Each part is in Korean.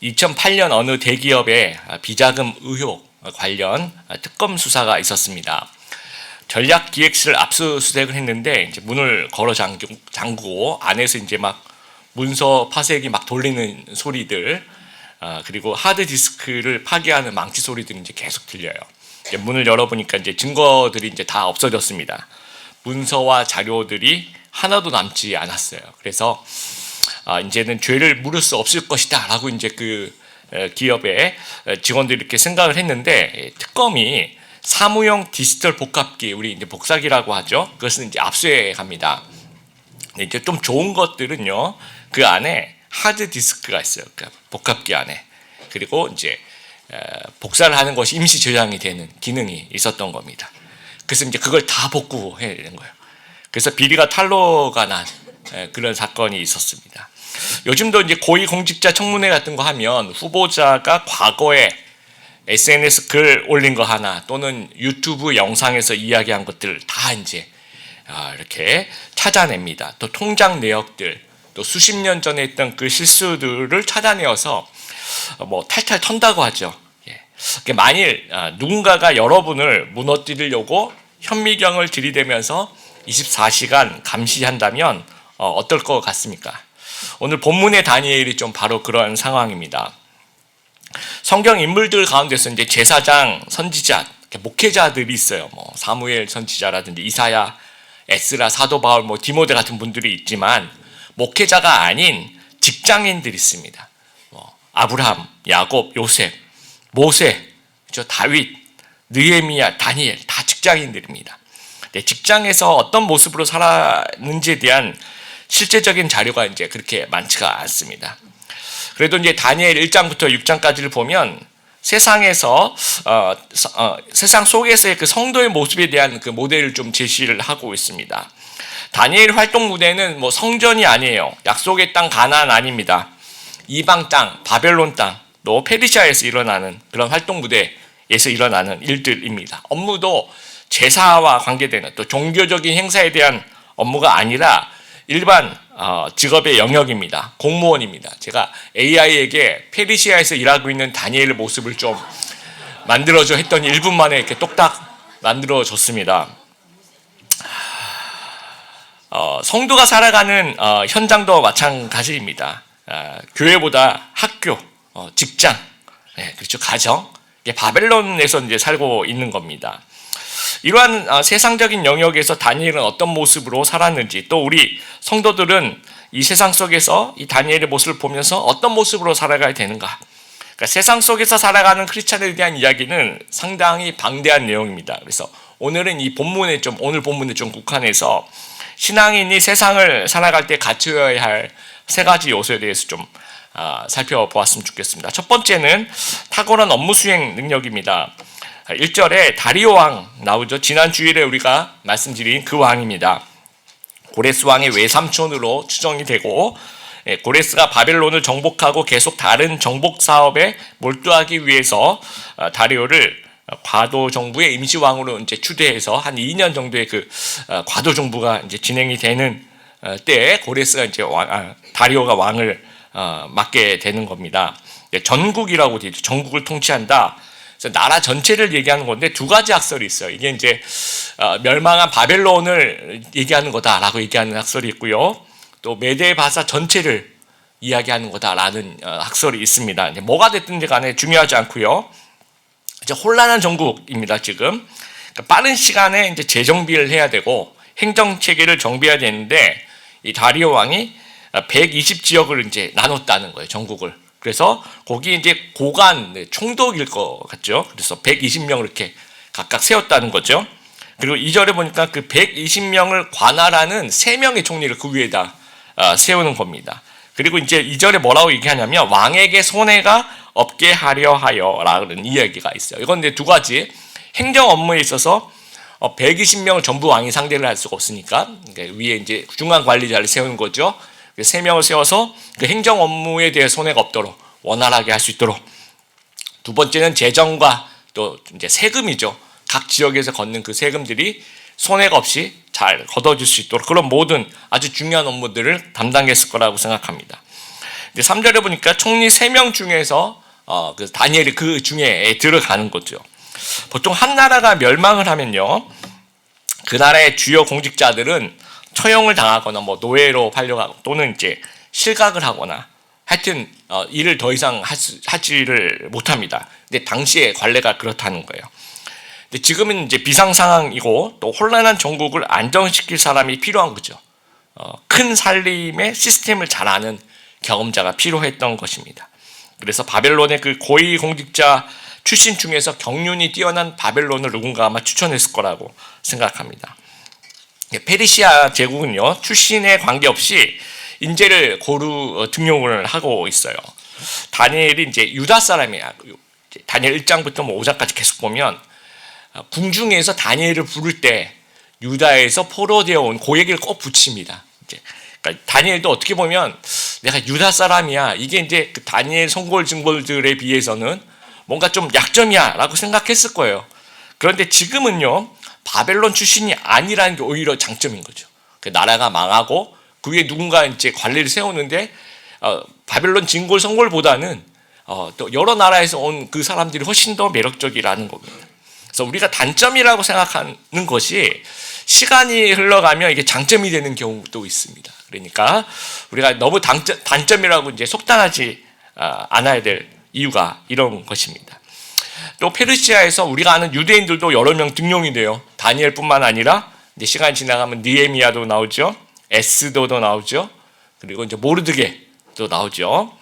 2008년 어느 대기업의 비자금 의혹 관련 특검 수사가 있었습니다. 전략기획실 압수수색을 했는데 이제 문을 걸어 잠그고 안에서 이제 막 문서 파쇄기 막 돌리는 소리들, 그리고 하드 디스크를 파괴하는 망치 소리들이 이제 계속 들려요. 이제 문을 열어보니까 이제 증거들이 이제 다 없어졌습니다. 문서와 자료들이 하나도 남지 않았어요. 그래서 이제는 죄를 물을 수 없을 것이다라고 이제 그 기업의 직원들이 이렇게 생각을 했는데, 특검이 사무용 디지털 복합기, 우리 이제 복사기라고 하죠. 그것은 이제 압수해 갑니다. 이제 좀 좋은 것들은요, 그 안에 하드 디스크가 있어요. 그러니까 복합기 안에. 그리고 이제 복사를 하는 것이 임시 저장이 되는 기능이 있었던 겁니다. 그래서 이제 그걸 다 복구해야 되는 거예요. 그래서 비리가 탄로가 난 그런 사건이 있었습니다. 요즘도 이제 고위공직자 청문회 같은 거 하면 후보자가 과거에 SNS 글 올린 거 하나 또는 유튜브 영상에서 이야기한 것들 다 이제 이렇게 찾아냅니다. 또 통장 내역들, 또 수십 년 전에 했던 그 실수들을 찾아내어서 뭐 탈탈 턴다고 하죠. 만일 누군가가 여러분을 무너뜨리려고 현미경을 들이대면서 24시간 감시한다면 어떨 것 같습니까? 오늘 본문의 다니엘이 좀 바로 그런 상황입니다. 성경 인물들 가운데서 이제 제사장, 선지자, 목회자들이 있어요. 뭐 사무엘 선지자라든지 이사야, 에스라, 사도 바울, 뭐 디모데 같은 분들이 있지만 목회자가 아닌 직장인들이 있습니다. 아브라함, 야곱, 요셉, 모세, 다윗, 느헤미야, 다니엘 다 직장인들입니다. 직장에서 어떤 모습으로 살았는지에 대한 실제적인 자료가 이제 그렇게 많지가 않습니다. 그래도 이제 다니엘 1장부터 6장까지를 보면 세상에서 세상 속에서의 그 성도의 모습에 대한 그 모델을 좀 제시를 하고 있습니다. 다니엘 활동 무대는 뭐 성전이 아니에요. 약속의 땅 가나안 아닙니다. 이방 땅, 바벨론 땅, 또 페르시아에서 일어나는 그런 활동 무대에서 일어나는 일들입니다. 업무도 제사와 관계되는 또 종교적인 행사에 대한 업무가 아니라 일반 직업의 영역입니다. 공무원입니다. 제가 AI에게 페르시아에서 일하고 있는 다니엘의 모습을 좀 만들어줘 했더니 1분 만에 이렇게 똑딱 만들어졌습니다. 성도가 살아가는 현장도 마찬가지입니다. 교회보다 학교, 직장, 그렇죠, 가정, 바벨론에서 이제 살고 있는 겁니다. 이러한 세상적인 영역에서 다니엘은 어떤 모습으로 살았는지, 또 우리 성도들은 이 세상 속에서 이 다니엘의 모습을 보면서 어떤 모습으로 살아가야 되는가. 그러니까 세상 속에서 살아가는 크리스찬에 대한 이야기는 상당히 방대한 내용입니다. 그래서 오늘은 오늘 본문에 좀 국한해서 신앙인이 세상을 살아갈 때 갖춰야 할 3가지 요소에 대해서 좀 살펴보았으면 좋겠습니다. 첫 번째는 탁월한 업무 수행 능력입니다. 1절에 다리오 왕 나오죠. 지난 주일에 우리가 말씀드린 그 왕입니다. 고레스 왕의 외삼촌으로 추정이 되고, 고레스가 바벨론을 정복하고 계속 다른 정복 사업에 몰두하기 위해서 다리오를 과도 정부의 임시왕으로 이제 추대해서 한 2년 정도의 그 과도 정부가 이제 진행이 되는 때에 고레스가 이제 다리오가 왕을 맡게 되는 겁니다. 전국이라고 되죠. 전국을 통치한다. 그래서 나라 전체를 얘기하는 건데 2가지 학설이 있어요. 이게 이제 멸망한 바벨론을 얘기하는 거다라고 얘기하는 학설이 있고요. 또 메데바사 전체를 이야기하는 거다라는 학설이 있습니다. 이제 뭐가 됐든지 간에 중요하지 않고요. 이제 혼란한 전국입니다. 지금 그러니까 빠른 시간에 이제 재정비를 해야 되고 행정 체계를 정비해야 되는데, 이 다리오 왕이 120지역을 이제 나눴다는 거예요. 전국을. 그래서 거기 이제 고관 총독일 것 같죠. 그래서 120명을 이렇게 각각 세웠다는 거죠. 그리고 2절에 보니까 그 120명을 관할하는 3명의 총리를 그 위에다 세우는 겁니다. 그리고 이제 2절에 뭐라고 얘기하냐면 왕에게 손해가 없게 하려 하여라는 이야기가 있어요. 이건 이제 2가지 행정 업무에 있어서 120명을 전부 왕이 상대를 할 수가 없으니까 위에 이제 중간 관리자를 세우는 거죠. 3명을 세워서 그 행정 업무에 대해 손해가 없도록 원활하게 할 수 있도록. 2번째는 재정과 또 이제 세금이죠. 각 지역에서 걷는 그 세금들이 손해가 없이 잘 걷어질 수 있도록 그런 모든 아주 중요한 업무들을 담당했을 거라고 생각합니다. 근데 3절에 보니까 총리 3명 중에서 그 다니엘이 그 중에 들어가는 거죠. 보통 한 나라가 멸망을 하면요, 그 나라의 주요 공직자들은 처형을 당하거나 뭐 노예로 팔려가고 또는 이제 실각을 하거나 하여튼 일을 더 이상 하지를 못합니다. 근데 당시에 관례가 그렇다는 거예요. 근데 지금은 이제 비상 상황이고 또 혼란한 정국을 안정시킬 사람이 필요한 거죠. 큰 살림의 시스템을 잘 아는 경험자가 필요했던 것입니다. 그래서 바벨론의 그 고위 공직자 출신 중에서 경륜이 뛰어난 바벨론을 누군가 아마 추천했을 거라고 생각합니다. 페르시아 제국은요, 출신에 관계없이 인재를 고루 등용을 하고 있어요. 다니엘이 이제 유다 사람이야. 다니엘 1장부터 뭐 5장까지 계속 보면 궁중에서 다니엘을 부를 때 유다에서 포로되어 온 그 얘기를 꼭 붙입니다. 그러니까 다니엘도 어떻게 보면 내가 유다 사람이야, 이게 이제 그 다니엘 성골 증거들에 비해서는 뭔가 좀 약점이야라고 생각했을 거예요. 그런데 지금은요, 바벨론 출신이 아니라는 게 오히려 장점인 거죠. 그 나라가 망하고 그 위에 누군가 이제 관리를 세우는데 바벨론 진골 성골보다는 또 여러 나라에서 온 그 사람들이 훨씬 더 매력적이라는 겁니다. 그래서 우리가 단점이라고 생각하는 것이 시간이 흘러가면 이게 장점이 되는 경우도 있습니다. 그러니까 우리가 너무 단점이라고 이제 속단하지 않아야 될 이유가 이런 것입니다. 또 페르시아에서 우리가 아는 유대인들도 여러 명 등용이 돼요. 다니엘뿐만 아니라 이제 시간이 지나가면 느헤미야도 나오죠, 에스더도 나오죠, 그리고 이제 모르드게도 나오죠.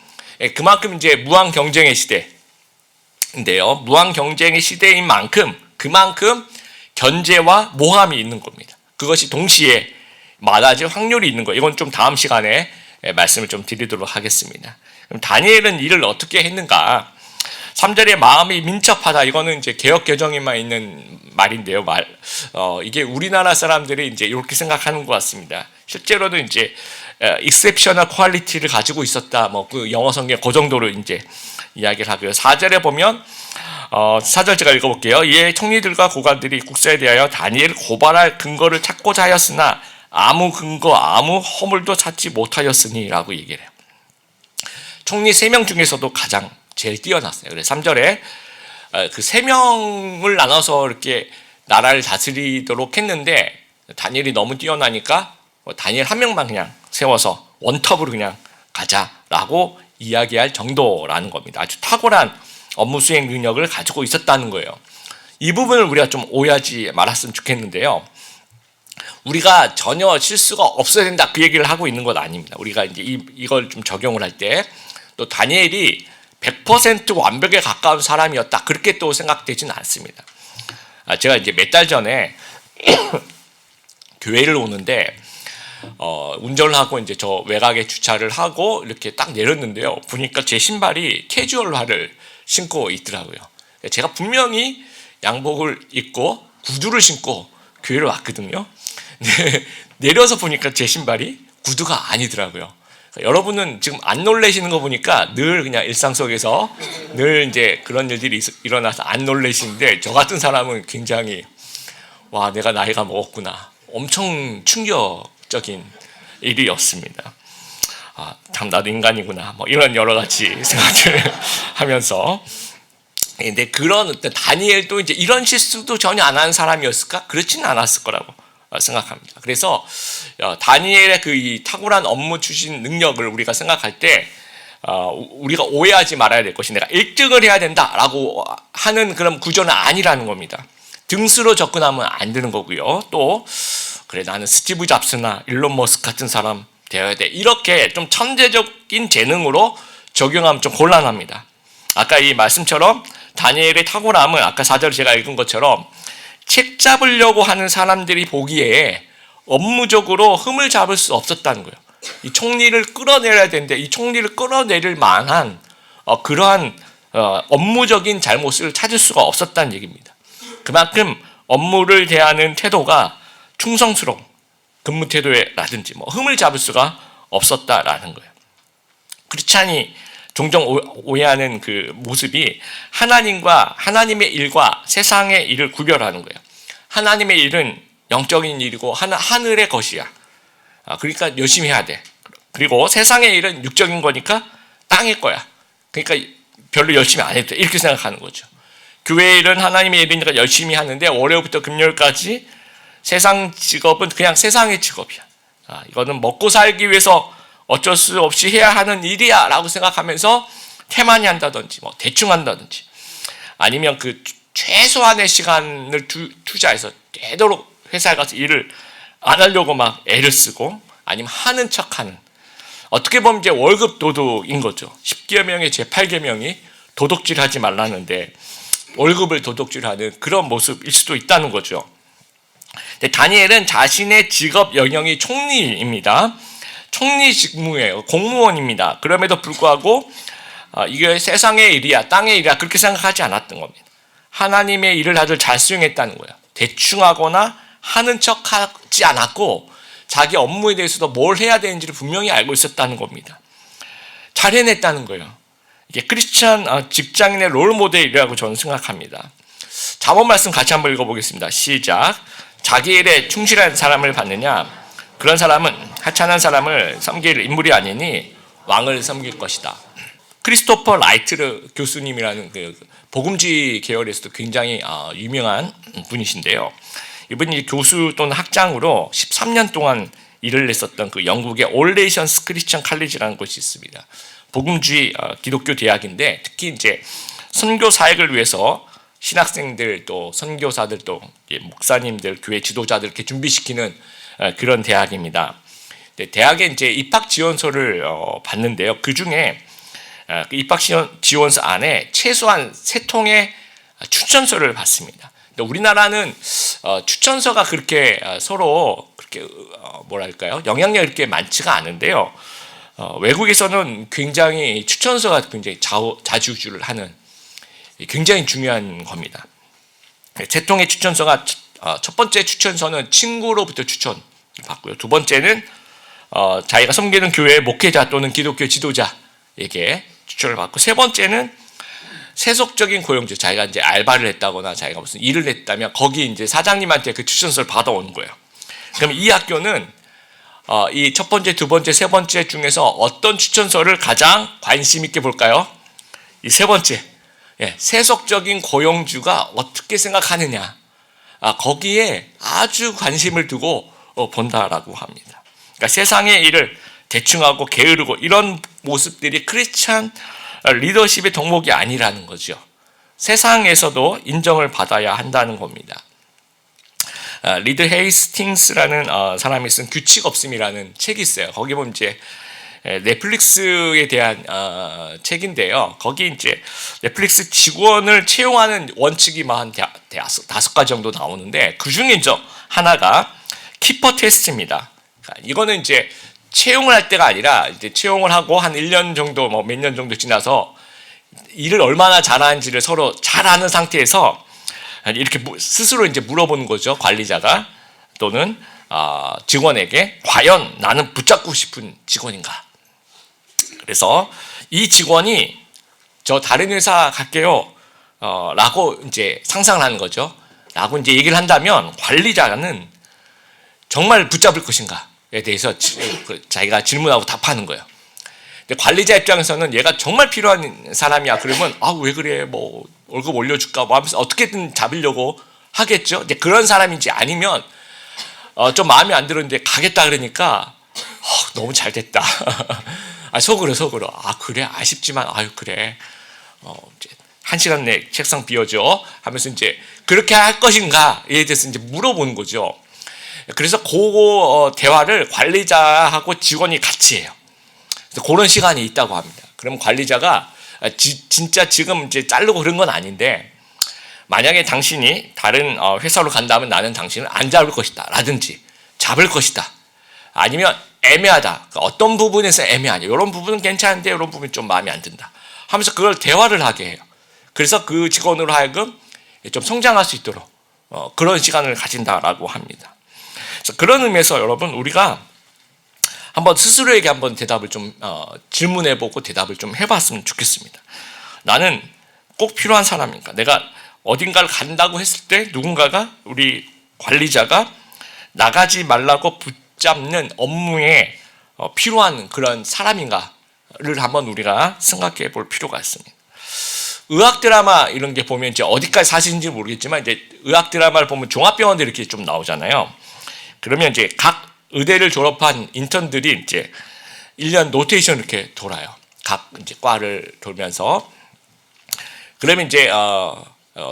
그만큼 이제 무한 경쟁의 시대인데요. 무한 경쟁의 시대인 만큼 그만큼 견제와 모함이 있는 겁니다. 그것이 동시에 많아질 확률이 있는 거예요. 이건 좀 다음 시간에 말씀을 좀 드리도록 하겠습니다. 그럼 다니엘은 일을 어떻게 했는가? 3절에 마음이 민첩하다. 이거는 이제 개역 개정에만 있는 말인데요. 이게 우리나라 사람들이 이제 이렇게 생각하는 것 같습니다. 실제로도 이제 exceptional quality를 가지고 있었다. 뭐 그 영어 성경 그 정도로 이제 이야기를 하고요. 4절에 보면 4절 제가 읽어볼게요. 이에 총리들과 고관들이 국사에 대하여 다니엘을 고발할 근거를 찾고자 하였으나 아무 근거, 아무 허물도 찾지 못하였으니 라고 얘기를 해요. 총리 3명 중에서도 가장 제일 뛰어났어요. 그래서 3절에 그 3명을 나눠서 이렇게 나라를 다스리도록 했는데 다니엘이 너무 뛰어나니까 다니엘 1명만 그냥 세워서 원톱으로 그냥 가자라고 이야기할 정도라는 겁니다. 아주 탁월한 업무 수행 능력을 가지고 있었다는 거예요. 이 부분을 우리가 좀 오해하지 말았으면 좋겠는데요. 우리가 전혀 실수가 없어야 된다 그 얘기를 하고 있는 건 아닙니다. 우리가 이제 이걸 좀 적용을 할 때 또 다니엘이 100% 완벽에 가까운 사람이었다 그렇게 또 생각되지는 않습니다. 제가 이제 몇 달 전에 교회를 오는데 운전을 하고 이제 저 외곽에 주차를 하고 이렇게 딱 내렸는데요. 보니까 제 신발이 캐주얼화를 신고 있더라고요. 제가 분명히 양복을 입고 구두를 신고 교회를 왔거든요. 내려서 보니까 제 신발이 구두가 아니더라고요. 여러분은 지금 안 놀라시는 거 보니까 늘 그냥 일상 속에서 늘 이제 그런 일들이 일어나서 안 놀라시는데 저 같은 사람은 굉장히 와, 내가 나이가 먹었구나. 엄청 충격적인 일이었습니다. 참 나도 인간이구나. 뭐 이런 여러 가지 생각을 하면서. 근데 그런 다니엘도 이제 이런 실수도 전혀 안 한 사람이었을까? 그렇지는 않았을 거라고 생각합니다. 그래서 다니엘의 그 이 탁월한 업무 추진 능력을 우리가 생각할 때 우리가 오해하지 말아야 될 것이 내가 1등을 해야 된다라고 하는 그런 구조는 아니라는 겁니다. 등수로 접근하면 안 되는 거고요. 또 그래 나는 스티브 잡스나 일론 머스크 같은 사람 되어야 돼. 이렇게 좀 천재적인 재능으로 적용하면 좀 곤란합니다. 아까 이 말씀처럼 다니엘의 탁월함은 아까 4절 제가 읽은 것처럼 책 잡으려고 하는 사람들이 보기에 업무적으로 흠을 잡을 수 없었다는 거예요. 이 총리를 끌어내려야 되는데 이 총리를 끌어내릴 만한 그러한 업무적인 잘못을 찾을 수가 없었다는 얘기입니다. 그만큼 업무를 대하는 태도가 충성스러운 근무 태도라든지 뭐 흠을 잡을 수가 없었다라는 거예요. 크리스찬이 종종 오해하는 그 모습이 하나님의 일과 세상의 일을 구별하는 거예요. 하나님의 일은 영적인 일이고 하늘의 것이야. 그러니까 열심히 해야 돼. 그리고 세상의 일은 육적인 거니까 땅의 거야. 그러니까 별로 열심히 안 해도 돼. 이렇게 생각하는 거죠. 교회 일은 하나님의 일이니까 열심히 하는데 월요일부터 금요일까지 세상 직업은 그냥 세상의 직업이야. 이거는 먹고 살기 위해서 어쩔 수 없이 해야 하는 일이야 라고 생각하면서 태만히 한다든지 뭐 대충 한다든지 아니면 그 최소한의 시간을 투자해서 되도록 회사에 가서 일을 안 하려고 막 애를 쓰고 아니면 하는 척하는, 어떻게 보면 이제 월급 도둑인 거죠. 10계명의 제8계명이 도둑질하지 말라는데 월급을 도둑질하는 그런 모습일 수도 있다는 거죠. 다니엘은 자신의 직업 영역이 총리입니다. 총리 직무예요. 공무원입니다. 그럼에도 불구하고 이게 세상의 일이야, 땅의 일이야 그렇게 생각하지 않았던 겁니다. 하나님의 일을 아주 잘 수행했다는 거예요. 대충 하거나 하는 척하지 않았고 자기 업무에 대해서도 뭘 해야 되는지를 분명히 알고 있었다는 겁니다. 잘 해냈다는 거예요. 이게 크리스천 직장인의 롤 모델이라고 저는 생각합니다. 잠언 말씀 같이 한번 읽어보겠습니다. 시작. 자기 일에 충실한 사람을 받느냐? 그런 사람은 하찮은 사람을 섬길 인물이 아니니 왕을 섬길 것이다. 크리스토퍼 라이트 교수님이라는 그 복음주의 계열에서도 굉장히 유명한 분이신데요. 이분이 교수 또는 학장으로 13년 동안 일을 했었던 그 영국의 올레이션스 크리스천 칼리지라는 곳이 있습니다. 복음주의 기독교 대학인데 특히 이제 선교 사역을 위해서 신학생들 또 선교사들 또 목사님들 교회 지도자들 이렇게 준비시키는 그런 대학입니다. 대학에 이제 입학 지원서를 받는데요. 그 중에 입학 지원서 안에 최소한 3통의 추천서를 받습니다. 우리나라는 추천서가 그렇게 서로 그렇게 뭐랄까요 영향력이 그렇게 많지가 않은데요. 외국에서는 굉장히 추천서가 굉장히 자주주를 하는 굉장히 중요한 겁니다. 3통의 추천서가 첫 번째 추천서는 친구로부터 추천을 받고요. 두 번째는 자기가 섬기는 교회의 목회자 또는 기독교 지도자에게 추천을 받고, 세 번째는 세속적인 고용주, 자기가 이제 알바를 했다거나 자기가 무슨 일을 했다면 거기 이제 사장님한테 그 추천서를 받아오는 거예요. 그럼 이 학교는 이 첫 번째, 두 번째, 세 번째 중에서 어떤 추천서를 가장 관심 있게 볼까요? 이 세 번째, 세속적인 고용주가 어떻게 생각하느냐, 거기에 아주 관심을 두고 본다라고 합니다. 그러니까 세상의 일을 대충하고 게으르고 이런 모습들이 크리스찬 리더십의 덕목이 아니라는 거죠. 세상에서도 인정을 받아야 한다는 겁니다. 리드 헤이스팅스라는 사람이 쓴 규칙 없음이라는 책이 있어요. 거기 보면 이제 넷플릭스에 대한 책인데요. 거기 이제 넷플릭스 직원을 채용하는 원칙이 한 5가지 정도 나오는데 그 중에 하나가 키퍼 테스트입니다. 이거는 이제 채용을 할 때가 아니라 이제 채용을 하고 한 1년 정도 몇 년 정도 지나서 일을 얼마나 잘하는지를 서로 잘 아는 상태에서 이렇게 스스로 이제 물어보는 거죠. 관리자가 또는 직원에게 과연 나는 붙잡고 싶은 직원인가? 그래서 이 직원이 저 다른 회사 갈게요 라고 이제 상상을 하는 거죠. 라고 이제 얘기를 한다면 관리자는 정말 붙잡을 것인가에 대해서 자기가 질문하고 답하는 거예요. 근데 관리자 입장에서는 얘가 정말 필요한 사람이야. 그러면 왜 그래? 뭐 월급 올려줄까? 뭐 하면서 어떻게든 잡으려고 하겠죠. 이제 그런 사람인지 아니면 좀 마음에 안 들었는데 가겠다 그러니까 너무 잘 됐다. 속으로 그래 아쉽지만 그래 이제 1시간 내 책상 비워줘 하면서 이제 그렇게 할 것인가에 대해서 이제 물어보는 거죠. 그래서 그 대화를 관리자하고 직원이 같이 해요. 그래서 그런 시간이 있다고 합니다. 그러면 관리자가 진짜 지금 이제 자르고 그런 건 아닌데 만약에 당신이 다른 회사로 간다면 나는 당신을 안 잡을 것이다 라든지 잡을 것이다 아니면 애매하다, 그러니까 어떤 부분에서 애매하냐, 이런 부분은 괜찮은데 이런 부분이 좀 마음에 안 든다 하면서 그걸 대화를 하게 해요. 그래서 그 직원으로 하여금 좀 성장할 수 있도록 그런 시간을 가진다라고 합니다. 그래서 그런 의미에서 여러분 우리가 한번 스스로에게 한번 대답을 좀 질문해보고 대답을 좀 해봤으면 좋겠습니다. 나는 꼭 필요한 사람인가? 내가 어딘가를 간다고 했을 때 누군가가 우리 관리자가 나가지 말라고 붙잡는 업무에 필요한 그런 사람인가? 한번 우리가 생각해 볼 필요가 있습니다. 의학 드라마 이런 게 보면 이제 어디까지 사실인지 모르겠지만 이제 의학 드라마를 보면 종합병원들 이렇게 좀 나오잖아요. 그러면 이제 각 의대를 졸업한 인턴들이 이제 1년 로테이션 이렇게 돌아요. 각 이제 과를 돌면서. 그러면 이제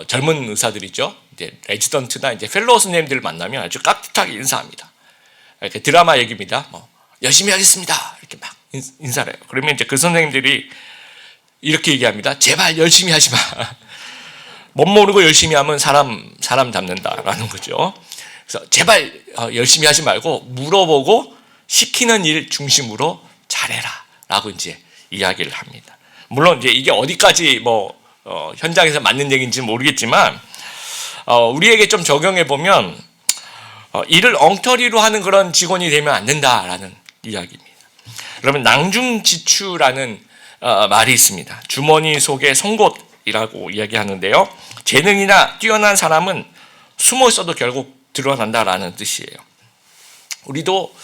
젊은 의사들이죠. 이제 레지던트나 이제 펠로우 선생님들을 만나면 아주 깍듯하게 인사합니다. 이렇게 드라마 얘기입니다. 뭐 열심히 하겠습니다. 이렇게 막 인사를 해요. 그러면 이제 그 선생님들이 이렇게 얘기합니다. 제발 열심히 하지 마. 못 모르고 열심히 하면 사람 잡는다라는 거죠. 그래서 제발 열심히 하지 말고 물어보고 시키는 일 중심으로 잘해라라고 이제 이야기를 합니다. 물론 이제 이게 어디까지 뭐 현장에서 맞는 얘기인지 모르겠지만 우리에게 좀 적용해 보면 일을 엉터리로 하는 그런 직원이 되면 안 된다라는 이야기입니다. 그러면 낭중지추라는 말이 있습니다. 주머니 속에 송곳이라고 이야기하는데요. 재능이나 뛰어난 사람은 숨어 있어도 결국 드러난다라는 뜻이에요. 우리도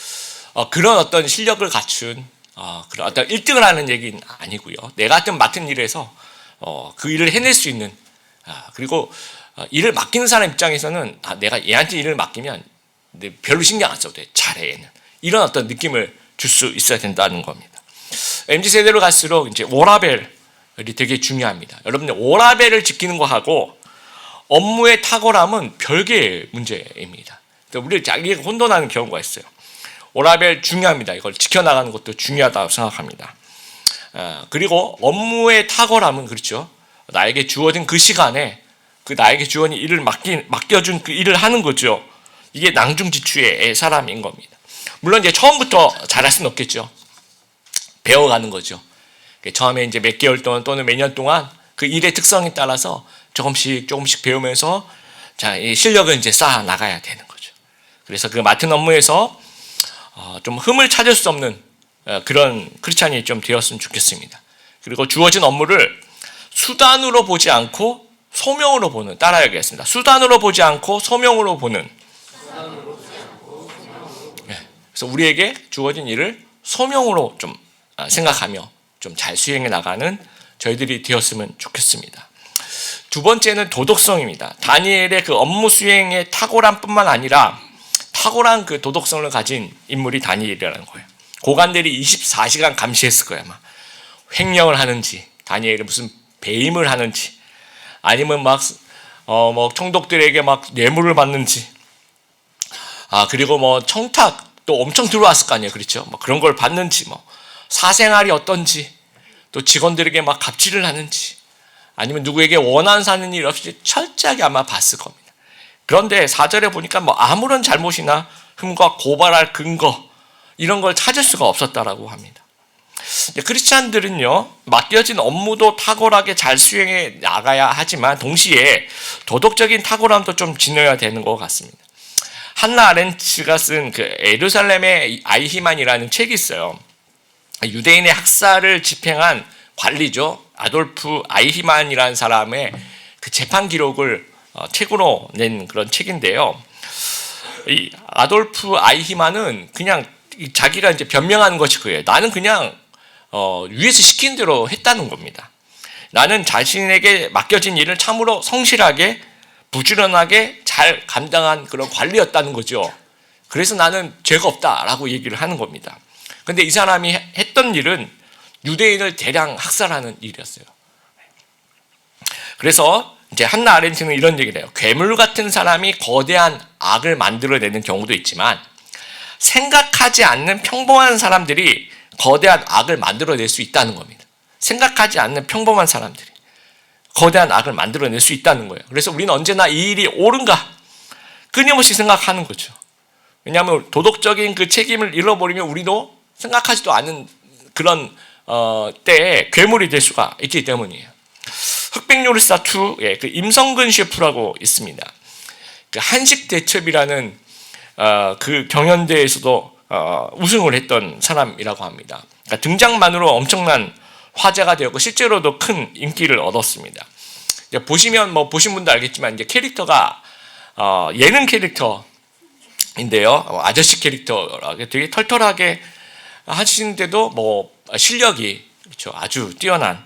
그런 어떤 실력을 갖춘 그런 어떤 1등을 하는 얘기는 아니고요. 내가 맡은 일에서 그 일을 해낼 수 있는 그리고 일을 맡기는 사람 입장에서는 내가 얘한테 일을 맡기면 별로 신경 안 써도 돼. 잘해 얘는. 이런 어떤 느낌을 줄 수 있어야 된다는 겁니다. MZ세대로 갈수록 이제 워라밸이 되게 중요합니다. 여러분들 워라밸을 지키는 거하고 업무의 탁월함은 별개의 문제입니다. 우리 자기가 혼돈하는 경우가 있어요. 워라밸 중요합니다. 이걸 지켜나가는 것도 중요하다고 생각합니다. 그리고 업무의 탁월함은 그렇죠. 나에게 주어진 그 시간에 그 나에게 주어진 일을 맡겨준 그 일을 하는 거죠. 이게 낭중지추의 사람인 겁니다. 물론 이제 처음부터 잘할 수는 없겠죠. 배워가는 거죠. 처음에 이제 몇 개월 동안 또는 몇 년 동안 그 일의 특성에 따라서 조금씩 배우면서 이 실력을 이제 쌓아 나가야 되는 거죠. 그래서 그 맡은 업무에서 좀 흠을 찾을 수 없는 그런 크리스찬이 좀 되었으면 좋겠습니다. 그리고 주어진 업무를 수단으로 보지 않고 소명으로 보는, 따라하겠습니다. 수단으로 보지 않고 소명으로 보는. 그래서 우리에게 주어진 일을 소명으로 좀 생각하며 좀 잘 수행해 나가는 저희들이 되었으면 좋겠습니다. 두 번째는 도덕성입니다. 다니엘의 그 업무 수행의 탁월함뿐만 아니라 탁월한 그 도덕성을 가진 인물이 다니엘이라는 거예요. 고관들이 24시간 감시했을 거예요. 아마 횡령을 하는지, 다니엘이 무슨 배임을 하는지, 아니면 뭐 총독들에게 막 뇌물을 받는지, 그리고 뭐 청탁도 엄청 들어왔을 거 아니에요, 그렇죠? 뭐 그런 걸 받는지, 뭐 사생활이 어떤지, 또 직원들에게 막 갑질을 하는지, 아니면 누구에게 원한 사는 일 없이 철저하게 아마 봤을 겁니다. 그런데 4절에 보니까 뭐 아무런 잘못이나 흠과 고발할 근거 이런 걸 찾을 수가 없었다라고 합니다. 크리스찬들은요, 맡겨진 업무도 탁월하게 잘 수행해 나가야 하지만 동시에 도덕적인 탁월함도 좀 지녀야 되는 것 같습니다. 한나 아렌츠가 쓴 그 예루살렘의 아이히만이라는 책이 있어요. 유대인의 학살을 집행한 관리죠. 아돌프 아이히만이라는 사람의 그 재판 기록을 책으로 낸 그런 책인데요. 이 아돌프 아이히만은 그냥 자기가 이제 변명하는 것이 그예요. 나는 그냥 위에서 시킨 대로 했다는 겁니다. 나는 자신에게 맡겨진 일을 참으로 성실하게 부지런하게 잘 감당한 그런 관리였다는 거죠. 그래서 나는 죄가 없다라고 얘기를 하는 겁니다. 그런데 이 사람이 했던 일은 유대인을 대량 학살하는 일이었어요. 그래서 이제 한나 아렌트는 이런 얘기를 해요. 괴물 같은 사람이 거대한 악을 만들어내는 경우도 있지만 생각하지 않는 평범한 사람들이 거대한 악을 만들어낼 수 있다는 겁니다. 생각하지 않는 평범한 사람들이 거대한 악을 만들어낼 수 있다는 거예요. 그래서 우리는 언제나 이 일이 옳은가 끊임없이 생각하는 거죠. 왜냐하면 도덕적인 그 책임을 잃어버리면 우리도 생각하지도 않은 그런 때에 괴물이 될 수가 있기 때문이에요. 흑백요리사 2의 그 임성근 셰프라고 있습니다. 그 한식 대첩이라는 그 경연대회에서도 우승을 했던 사람이라고 합니다. 그러니까 등장만으로 엄청난 화제가 되었고 실제로도 큰 인기를 얻었습니다. 보시면 뭐 보신 분도 알겠지만 이제 캐릭터가 예능 캐릭터인데요. 아저씨 캐릭터 되게 털털하게 하시는데도 뭐 실력이 그렇죠. 아주 뛰어난.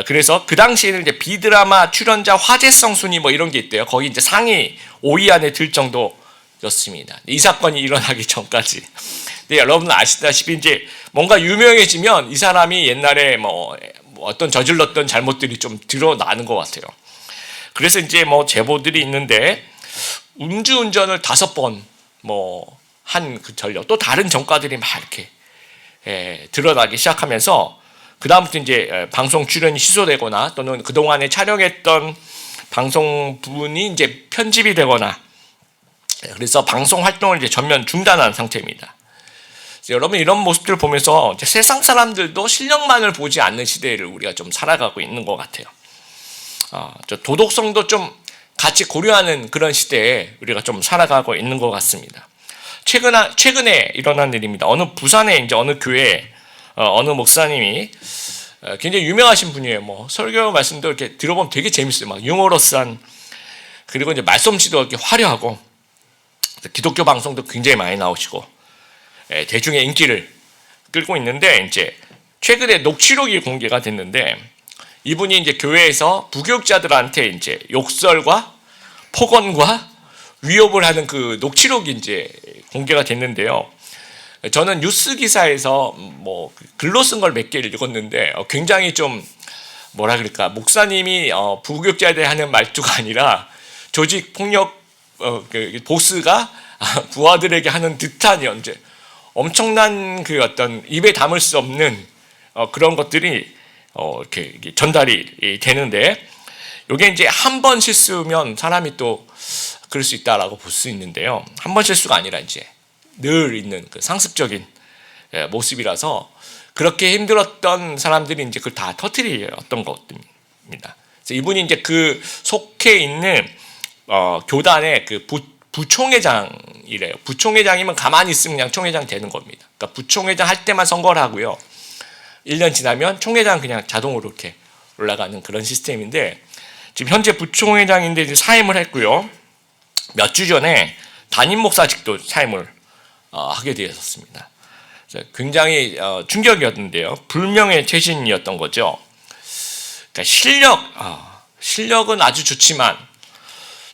그래서 그 당시에는 이제 비드라마 출연자 화제성 순위 뭐 이런 게 있대요. 거기 이제 상위 5위 안에 들 정도였습니다. 이 사건이 일어나기 전까지. 근데 여러분 아시다시피 이제 뭔가 유명해지면 이 사람이 옛날에 뭐 어떤 저질렀던 잘못들이 좀 드러나는 것 같아요. 그래서 이제 뭐 제보들이 있는데 음주운전을 5번 뭐 한 그 전력 또 다른 전과들이 막 이렇게 드러나기 시작하면서 그 다음부터 이제 방송 출연이 취소되거나 또는 그 동안에 촬영했던 방송 부분이 이제 편집이 되거나 그래서 방송 활동을 이제 전면 중단한 상태입니다. 여러분 이런 모습들을 보면서 이제 세상 사람들도 실력만을 보지 않는 시대를 우리가 좀 살아가고 있는 것 같아요. 도덕성도 좀 같이 고려하는 그런 시대에 우리가 좀 살아가고 있는 것 같습니다. 최근에 일어난 일입니다. 어느 부산의 이제 어느 교회 어느 목사님이 굉장히 유명하신 분이에요. 뭐 설교 말씀도 이렇게 들어보면 되게 재밌어요. 막 유머러스한 그리고 이제 말솜씨도 이렇게 화려하고 기독교 방송도 굉장히 많이 나오시고 대중의 인기를 끌고 있는데 이제 최근에 녹취록이 공개가 됐는데 이분이 이제 교회에서 부교육자들한테 이제 욕설과 폭언과 위협을 하는 그 녹취록이 이제 공개가 됐는데요. 저는 뉴스 기사에서 뭐 글로 쓴 걸 몇 개를 읽었는데 굉장히 좀 뭐라 그럴까 목사님이 부교육자에 대해 하는 말투가 아니라 조직 폭력 보스가 부하들에게 하는 듯한 이제 엄청난 그 어떤 입에 담을 수 없는 그런 것들이 이렇게 전달이 되는데 이게 이제 한 번 실수면 사람이 또 그럴 수 있다라고 볼 수 있는데요. 한 번 실수가 아니라 이제 늘 있는 그 상습적인 모습이라서 그렇게 힘들었던 사람들이 이제 그걸 다 터뜨렸던 것입니다. 그래서 이분이 이제 그 속해 있는 교단의 그 부총회장이래요. 부총회장이면 가만히 있으면 그냥 총회장 되는 겁니다. 그러니까 부총회장 할 때만 선거를 하고요. 1년 지나면 총회장 그냥 자동으로 이렇게 올라가는 그런 시스템인데 지금 현재 부총회장인데 이제 사임을 했고요. 몇 주 전에 담임 목사직도 사임을 하게 되었습니다. 굉장히 충격이었는데요. 불명예 퇴진이었던 거죠. 그러니까 실력은 아주 좋지만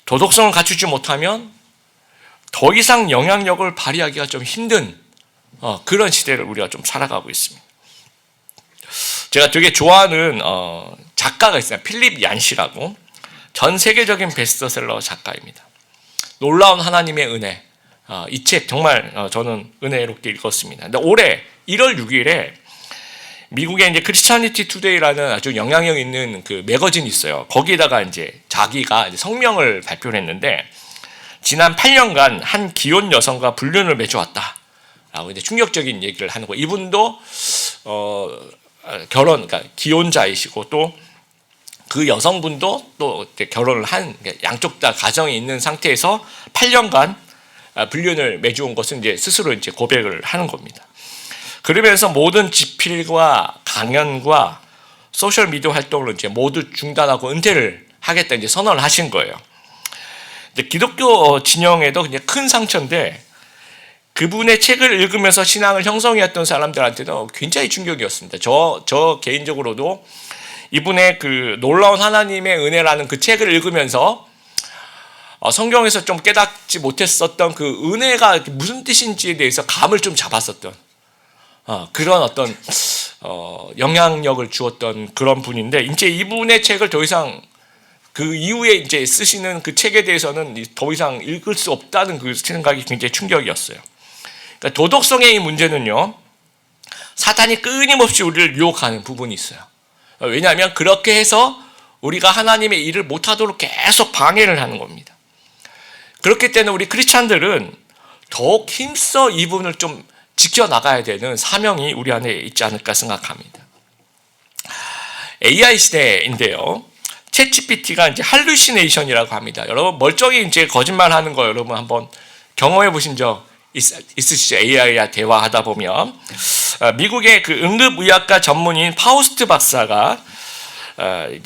도덕성을 갖추지 못하면 더 이상 영향력을 발휘하기가 좀 힘든 그런 시대를 우리가 좀 살아가고 있습니다. 제가 되게 좋아하는 작가가 있어요. 필립 얀시라고 전 세계적인 베스트셀러 작가입니다. 놀라운 하나님의 은혜. 이 책 정말 저는 은혜롭게 읽었습니다. 근데 올해 1월 6일에 미국의 이제 크리스천니티 투데이라는 아주 영향력 있는 그 매거진이 있어요. 거기에다가 이제 자기가 이제 성명을 발표를 했는데 지난 8년간 한 기혼 여성과 불륜을 맺어왔다라고 이제 충격적인 얘기를 하는 거. 이분도 그러니까 기혼자이시고 또 그 여성분도 또 결혼을 한 양쪽 다 가정이 있는 상태에서 8년간 불륜을 맺어온 것은 이제 스스로 이제 고백을 하는 겁니다. 그러면서 모든 집필과 강연과 소셜 미디어 활동을 이제 모두 중단하고 은퇴를 하겠다 이제 선언을 하신 거예요. 근데 기독교 진영에도 그냥 큰 상처인데 그분의 책을 읽으면서 신앙을 형성했던 사람들한테도 굉장히 충격이었습니다. 저 개인적으로도 이분의 그 놀라운 하나님의 은혜라는 그 책을 읽으면서 성경에서 좀 깨닫지 못했었던 그 은혜가 무슨 뜻인지에 대해서 감을 좀 잡았었던 그런 어떤 영향력을 주었던 그런 분인데 이제 이분의 책을 더 이상 그 이후에 이제 쓰시는 그 책에 대해서는 더 이상 읽을 수 없다는 그 생각이 굉장히 충격이었어요. 그러니까 도덕성의 이 문제는요, 사탄이 끊임없이 우리를 유혹하는 부분이 있어요. 왜냐하면 그렇게 해서 우리가 하나님의 일을 못하도록 계속 방해를 하는 겁니다. 그렇기 때문에 우리 크리스찬들은 더욱 힘써 이 부분을 좀 지켜나가야 되는 사명이 우리 안에 있지 않을까 생각합니다. AI 시대인데요. 챗GPT가 이제 할루시네이션이라고 합니다. 여러분 멀쩡히 이제 거짓말하는 거 여러분 한번 경험해 보신 적 있으시죠? AI와 대화하다 보면 미국의 그 응급의학과 전문인 파우스트 박사가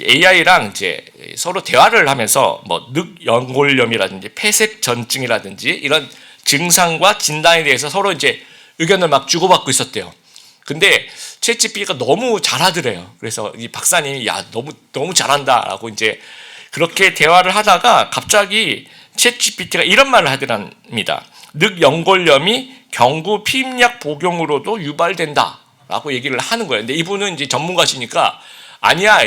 AI랑 이제 서로 대화를 하면서 뭐 늑연골염이라든지 폐색전증이라든지 이런 증상과 진단에 대해서 서로 이제 의견을 막 주고받고 있었대요. 근데 챗GPT가 너무 잘하더래요. 그래서 이 박사님이 야 너무 잘한다라고 이제 그렇게 대화를 하다가 갑자기 챗GPT가 이런 말을 하더랍니다. 늑 연골염이 경구 피임약 복용으로도 유발된다라고 얘기를 하는 거예요. 근데 이분은 이제 전문가시니까 아니야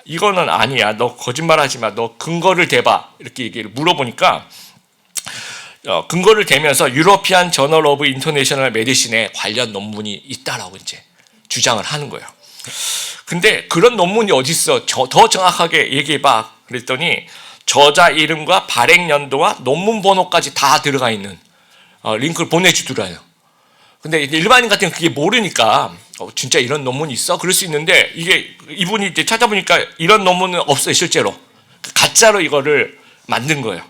이거는 아니야 너 거짓말하지 마 너 근거를 대봐 이렇게 얘기를 물어보니까 근거를 대면서 유러피안 저널 오브 인터내셔널 메디신에 관련 논문이 있다라고 이제 주장을 하는 거예요. 근데 그런 논문이 어디 있어? 더 정확하게 얘기해봐. 그랬더니 저자 이름과 발행 연도와 논문 번호까지 다 들어가 있는 링크를 보내주더라요. 근데 일반인 같은 그게 모르니까 진짜 이런 논문이 있어? 그럴 수 있는데 이분이 이제 찾아보니까 이런 논문은 없어요 실제로. 가짜로 이거를 만든 거예요.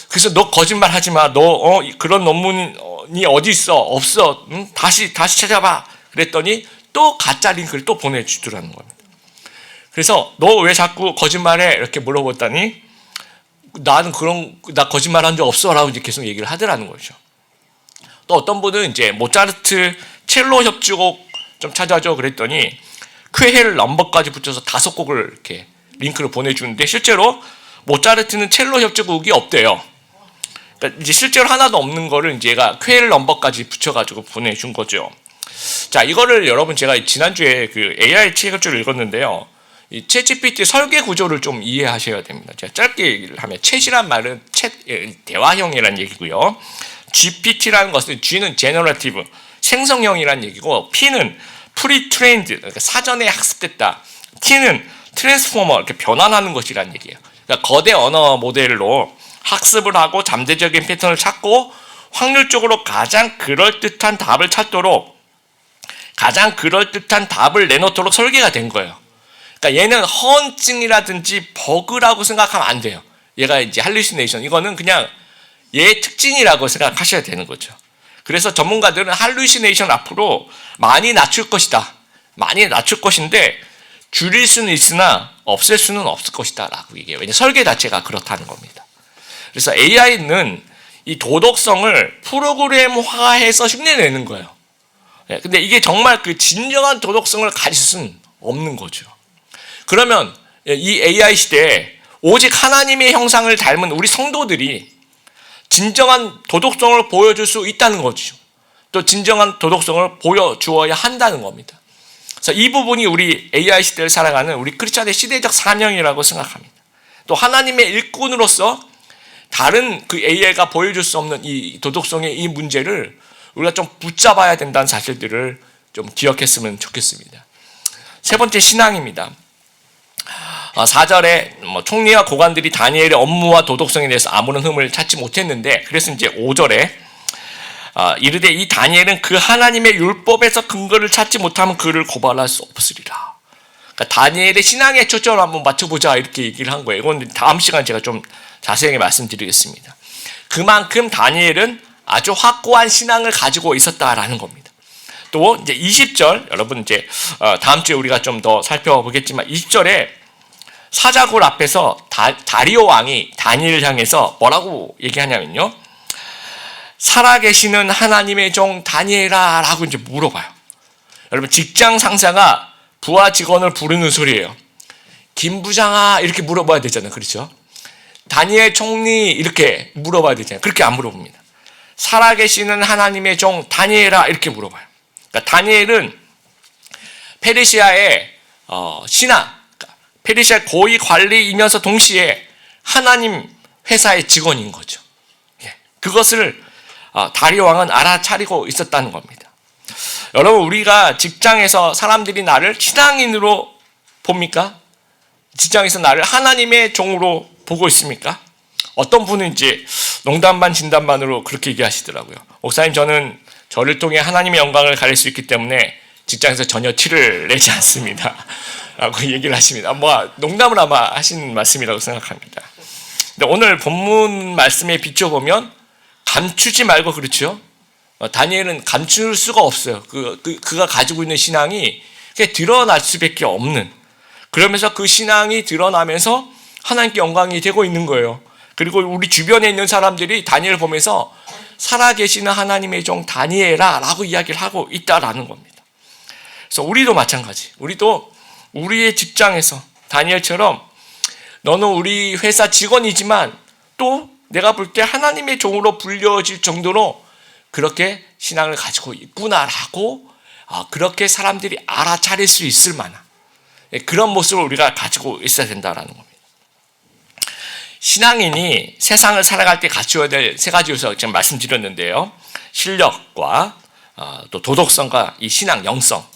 그래서 너 거짓말 하지 마. 너 그런 논문이 어디 있어? 없어. 응? 다시 찾아봐. 그랬더니 또 가짜 링크를 또 보내주더라는 겁니다. 그래서 너 왜 자꾸 거짓말해? 이렇게 물어봤더니 나는 나 거짓말한 적 없어라고 이제 계속 얘기를 하더라는 거죠. 또 어떤 분은 이제 모차르트 첼로 협주곡 좀 찾아줘 그랬더니 쾌헬 넘버까지 붙여서 5곡을 이렇게 링크를 보내주는데 실제로 모차르트는 첼로 협주곡이 없대요. 그러니까 이제 실제로 하나도 없는 거를 이제 얘가 쾌헬 넘버까지 붙여가지고 보내준 거죠. 자, 이거를 여러분 제가 지난주에 그 AI 책을 읽었는데요. 이 챗GPT 설계 구조를 좀 이해하셔야 됩니다. 제가 짧게 얘기를 하면 챗이란 말은 대화형이라는 얘기고요. GPT라는 것은 G는 제너러티브, 생성형이라는 얘기고 P는 프리트레인드, 그러니까 사전에 학습됐다. T는 트랜스포머, 이렇게 변환하는 것이라는 얘기예요. 그러니까 거대 언어 모델로 학습을 하고 잠재적인 패턴을 찾고 확률적으로 가장 그럴듯한 답을 찾도록 가장 그럴듯한 답을 내놓도록 설계가 된 거예요. 그러니까 얘는 허언증이라든지 버그라고 생각하면 안 돼요. 얘가 이제 할루시네이션, 이거는 그냥 얘의 특징이라고 생각하셔야 되는 거죠. 그래서 전문가들은 할루시네이션 앞으로 많이 낮출 것이다. 많이 낮출 것인데 줄일 수는 있으나 없앨 수는 없을 것이다 라고 얘기해요. 왜냐하면 설계 자체가 그렇다는 겁니다. 그래서 AI는 이 도덕성을 프로그램화해서 흉내내는 거예요. 근데 이게 정말 그 진정한 도덕성을 가질 수는 없는 거죠. 그러면 이 AI 시대에 오직 하나님의 형상을 닮은 우리 성도들이 진정한 도덕성을 보여줄 수 있다는 거죠. 또 진정한 도덕성을 보여주어야 한다는 겁니다. 그래서 이 부분이 우리 AI 시대를 살아가는 우리 크리스찬의 시대적 사명이라고 생각합니다. 또 하나님의 일꾼으로서 다른 그 AI가 보여줄 수 없는 이 도덕성의 이 문제를 우리가 좀 붙잡아야 된다는 사실들을 좀 기억했으면 좋겠습니다. 세 번째, 신앙입니다. 4절에 총리와 고관들이 다니엘의 업무와 도덕성에 대해서 아무런 흠을 찾지 못했는데, 그래서 이제 5절에 이르되 이 다니엘은 그 하나님의 율법에서 근거를 찾지 못하면 그를 고발할 수 없으리라. 그러니까 다니엘의 신앙의 초점을 한번 맞춰보자 이렇게 얘기를 한 거예요. 이건 다음 시간 제가 좀 자세하게 말씀드리겠습니다. 그만큼 다니엘은 아주 확고한 신앙을 가지고 있었다라는 겁니다. 또 이제 20절, 여러분 이제 다음 주에 우리가 좀 더 살펴보겠지만 20절에 사자굴 앞에서 다리오 왕이 다니엘을 향해서 뭐라고 얘기하냐면요, 살아계시는 하나님의 종 다니엘아 라고 이제 물어봐요. 여러분 직장 상사가 부하 직원을 부르는 소리예요. 김 부장아 이렇게 물어봐야 되잖아요. 그렇죠? 다니엘 총리 이렇게 물어봐야 되잖아요. 그렇게 안 물어봅니다. 살아계시는 하나님의 종 다니엘아 이렇게 물어봐요. 그러니까 다니엘은 페르시아의 신하, 페르시아 고위 관리이면서 동시에 하나님 회사의 직원인 거죠. 그것을 다리오 왕은 알아차리고 있었다는 겁니다. 여러분 우리가 직장에서 사람들이 나를 신앙인으로 봅니까? 직장에서 나를 하나님의 종으로 보고 있습니까? 어떤 분은 이제 농담 반 진담 반으로 그렇게 얘기하시더라고요. 목사님 저는 저를 통해 하나님의 영광을 가릴 수 있기 때문에 직장에서 전혀 티를 내지 않습니다 라고 얘기를 하십니다. 농담을 아마 하신 말씀이라고 생각합니다. 근데 오늘 본문 말씀에 비춰보면 감추지 말고, 그렇죠? 다니엘은 감출 수가 없어요. 그가 가지고 있는 신앙이 그게 드러날 수밖에 없는, 그러면서 그 신앙이 드러나면서 하나님께 영광이 되고 있는 거예요. 그리고 우리 주변에 있는 사람들이 다니엘을 보면서 살아계시는 하나님의 종 다니엘아 라고 이야기를 하고 있다라는 겁니다. 그래서 우리도 마찬가지. 우리도 우리의 직장에서 다니엘처럼 너는 우리 회사 직원이지만 또 내가 볼 때 하나님의 종으로 불려질 정도로 그렇게 신앙을 가지고 있구나라고 그렇게 사람들이 알아차릴 수 있을 만한 그런 모습을 우리가 가지고 있어야 된다는 겁니다. 신앙인이 세상을 살아갈 때 갖추어야 될 세 가지 요소 지금 말씀드렸는데요. 실력과 또 도덕성과 이 신앙 영성,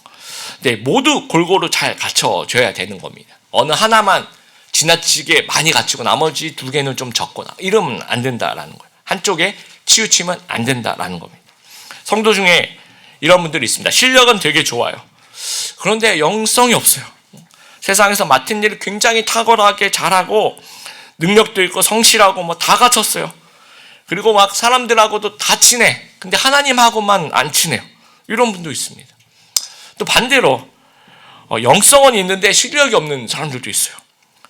모두 골고루 잘 갖춰줘야 되는 겁니다. 어느 하나만 지나치게 많이 갖추고 나머지 두 개는 좀 적거나 이러면 안 된다라는 거예요. 한쪽에 치우치면 안 된다라는 겁니다. 성도 중에 이런 분들이 있습니다. 실력은 되게 좋아요. 그런데 영성이 없어요. 세상에서 맡은 일을 굉장히 탁월하게 잘하고 능력도 있고 성실하고 뭐 다 갖췄어요. 그리고 막 사람들하고도 다 친해. 근데 하나님하고만 안 친해요. 이런 분도 있습니다. 또 반대로 영성은 있는데 실력이 없는 사람들도 있어요.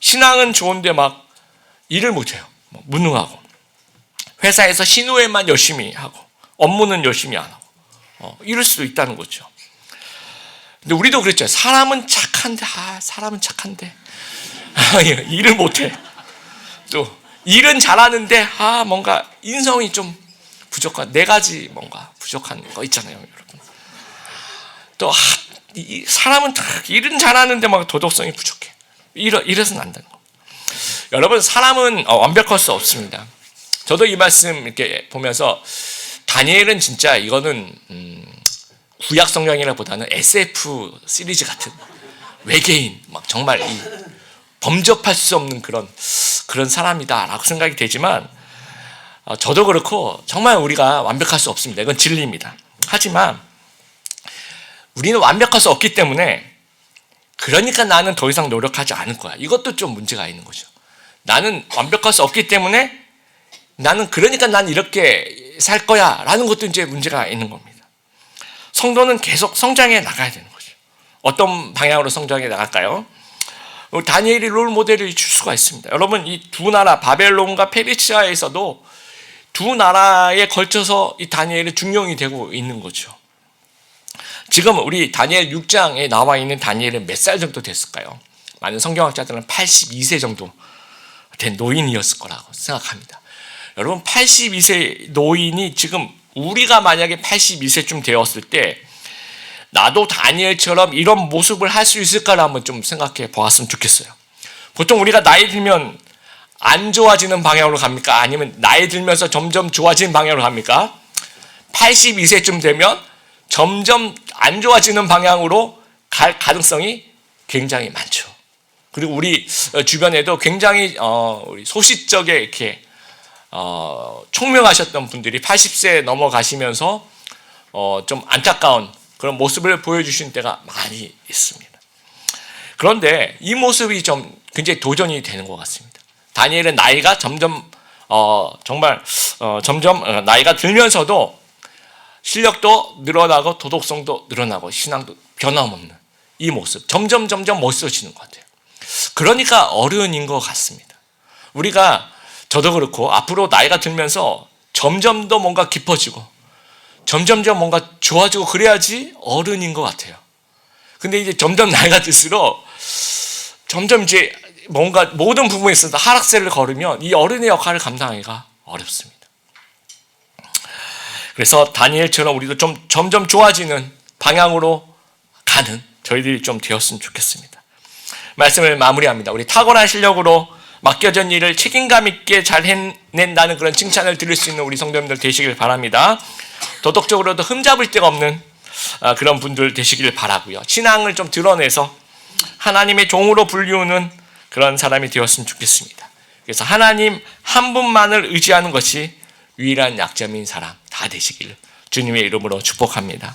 신앙은 좋은데 막 일을 못해요. 무능하고 회사에서 신우회만 열심히 하고 업무는 열심히 안 하고 이럴 수도 있다는 거죠. 근데 우리도 그랬죠. 사람은 착한데 일을 못해. 또 일은 잘하는데 뭔가 인성이 좀 부족한 네 가지 뭔가 부족한 거 있잖아요, 여러분. 또 사람은 일은 잘하는데 막 도덕성이 부족해. 이래서는 안 되는 거. 여러분, 사람은 완벽할 수 없습니다. 저도 이 말씀 이렇게 보면서 다니엘은 진짜 이거는 구약 성경이라보다는 SF 시리즈 같은 외계인, 막 정말 이 범접할 수 없는 그런 사람이다라고 생각이 되지만 저도 그렇고 정말 우리가 완벽할 수 없습니다. 이건 진리입니다. 하지만 우리는 완벽할 수 없기 때문에 그러니까 나는 더 이상 노력하지 않을 거야. 이것도 좀 문제가 있는 거죠. 나는 완벽할 수 없기 때문에 그러니까 난 이렇게 살 거야 라는 것도 이제 문제가 있는 겁니다. 성도는 계속 성장해 나가야 되는 거죠. 어떤 방향으로 성장해 나갈까요? 다니엘이 롤 모델을 줄 수가 있습니다. 여러분, 이 두 나라 바벨론과 페르시아에서도 두 나라에 걸쳐서 이 다니엘이 중용이 되고 있는 거죠. 지금 우리 다니엘 6장에 나와 있는 다니엘은 몇 살 정도 됐을까요? 많은 성경학자들은 82세 정도 된 노인이었을 거라고 생각합니다. 여러분, 82세 노인이 지금 우리가 만약에 82세쯤 되었을 때 나도 다니엘처럼 이런 모습을 할 수 있을까를 한번 좀 생각해 보았으면 좋겠어요. 보통 우리가 나이 들면 안 좋아지는 방향으로 갑니까? 아니면 나이 들면서 점점 좋아지는 방향으로 갑니까? 82세쯤 되면 점점 안 좋아지는 방향으로 갈 가능성이 굉장히 많죠. 그리고 우리 주변에도 굉장히 우리 소시적에 이렇게 총명하셨던 분들이 80세 넘어가시면서 좀 안타까운 그런 모습을 보여주신 때가 많이 있습니다. 그런데 이 모습이 좀 굉장히 도전이 되는 것 같습니다. 다니엘은 나이가 점점 나이가 들면서도 실력도 늘어나고 도덕성도 늘어나고 신앙도 변함없는 이 모습 점점 멋있어지는 것 같아요. 그러니까 어른인 것 같습니다. 저도 그렇고 앞으로 나이가 들면서 점점 더 뭔가 깊어지고 점점 뭔가 좋아지고 그래야지 어른인 것 같아요. 근데 이제 점점 나이가 들수록 점점 이제 뭔가 모든 부분에 있어서 하락세를 걸으면 이 어른의 역할을 감당하기가 어렵습니다. 그래서 다니엘처럼 우리도 좀 점점 좋아지는 방향으로 가는 저희들이 좀 되었으면 좋겠습니다. 말씀을 마무리합니다. 우리 탁월한 실력으로 맡겨진 일을 책임감 있게 잘 해낸다는 그런 칭찬을 드릴 수 있는 우리 성도님들 되시길 바랍니다. 도덕적으로도 흠잡을 데가 없는 그런 분들 되시길 바라고요. 신앙을 좀 드러내서 하나님의 종으로 불리우는 그런 사람이 되었으면 좋겠습니다. 그래서 하나님 한 분만을 의지하는 것이 유일한 약점인 사람 다 되시길 주님의 이름으로 축복합니다.